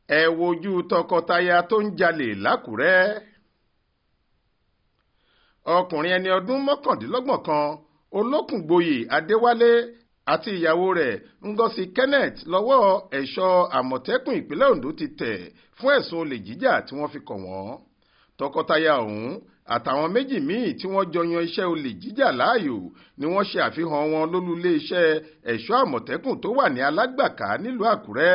ẹ wojú tọkọtaya tó ń jalè lákùrẹ́. ọkùnrin ẹni ọdún mọ́kàndínlọ́gbọ̀n kan olókùngbòyè adéwálé àti ìyàwó rẹ̀ ngozi kenneth lọ́wọ́ ẹ̀ṣọ́ àmọ̀tẹ́kùn ìpínlẹ̀ ondo ti tẹ̀ fún ẹ̀sùn olè jíjà tí wọ́n fi kàn wọ́n. tọkọtaya ọ̀hún àtàwọn méjì míì tí wọ́n jọ yan iṣẹ́ olè jíjà láàyò ni wọ́n ṣe àfihàn wọn lólulé iṣẹ́ ẹ̀ṣọ́ àmọ̀tẹ́kùn tó wà ní alágbàká nílùú àkúrẹ́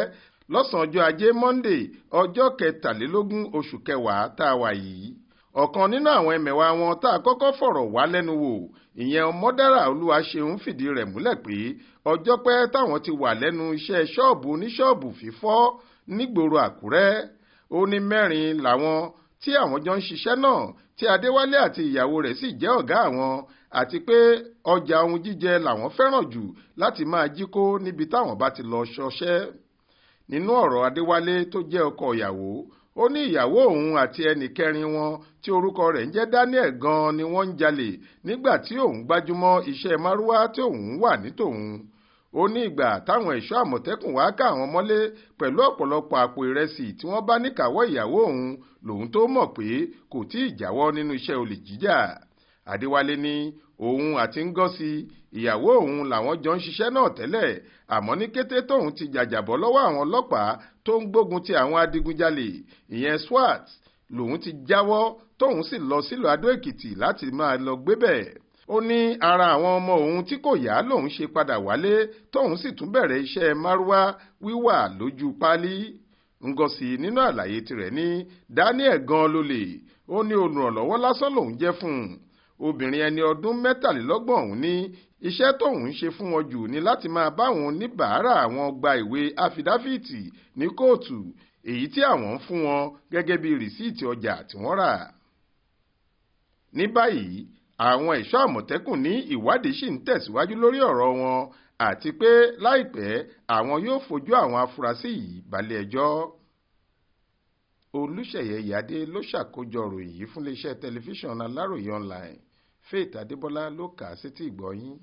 lọ́sàn-án ọjọ́ ajé monde ọjọ́ 23 oṣù kẹwàá tá a wà yìí. ọ̀kan nínú àwọn ẹmẹ̀wà wọn tá a kọ́kọ́ fọ̀rọ̀ wá lẹ́nu wò ìyẹn ọmọdára olúwaṣeun fìdí rẹ̀ múlẹ̀ pé ọjọ́ pẹ́ táwọn ti wà lẹ́nu iṣẹ́ ṣọ́ọ̀bù oníṣọ́ọ̀bù fífọ́ nígboro àkúrẹ́. ó ní mẹ́rin làwọn tí àwọn jọ ń ṣiṣẹ́ náà tí adéwálé àti ìyàwó rẹ̀ sì jẹ́ ọ̀gá àwọn àti pé ọjà ohun jíjẹ làwọn fẹ́ràn jù láti máa jí kó níbi táwọn bá ti lọ ṣọṣẹ́. nínú ọ̀rọ̀ adéwálé tó jẹ́ ọkọ ìyàwó ó ní ìyàwó òun àti ẹnì kẹrin wọn tí orúkọ rẹ̀ ń jẹ́ daniel gan ni wọ́n ń jalè nígbà tí òun gbájúmọ́ iṣẹ́ márúwá tí òun wà ní tòun. ó ní ìgbà táwọn ẹ̀ṣọ́ àmọ̀tẹ́kùn wá ká àwọn mọ́lé pẹ̀lú ọ̀pọ̀lọpọ̀ àpò ìrẹsì tí wọ́n bá níkàáwọ́ ìyàwó òun lòun tó mọ̀ pé kò tí ì jáwọ́ nínú iṣẹ́ olè jíjà. adéwálé ní òun àti ngozi ìyàwó òun làwọn jọ ń ṣiṣẹ́ náà tẹ́lẹ̀ àmọ́ ní kété tóun ti jàjàbọ́ lọ́wọ́ àwọn ọlọ́pàá tó ń gbógun ti àwọn adigunjalè ìyẹn SWAT lòun ti jáwọ́ tóun sì lọ sílùú adó èkìtì láti máa lọ gbébẹ̀. ó ní ara àwọn ọmọ òun tí kò yá lòun ṣe padà wálé tóun sì tún bẹ̀rẹ̀ iṣẹ́ márúwá wíwà lójú páálí. ngozi nínú àlàyé tirẹ̀ ní daniel gan lólè ó ní olùrànlọ́wọ́ lásán lòun jẹ́ fún un. obìnrin ẹni ọdún 23 ọ̀hún ní iṣẹ́ tóun ń ṣe fún wọn jù ní láti máa báwọn oníbàárà àwọn gba ìwé àfidáfíìtì ní kóòtù èyí tí àwọn ń fún wọn gẹ́gẹ́ bí rìsíìtì ọjà tí wọ́n rà. ní báyìí àwọn ẹ̀ṣọ́ àmọ̀tẹ́kùn ní ìwádìí ṣì ń tẹ̀síwájú lórí ọ̀rọ̀ wọn àti pé láìpẹ́ àwọn yóò fojú àwọn afurasí yìí balẹ̀-ẹjọ́. olùṣeyẹ ìyáde ló ṣàkójọ ìròyìn yìí fún iléeṣẹ́ tẹlifíṣàn aláròye online Faith Adébọ́lá ló kà á sétí ìgbọ́ yín.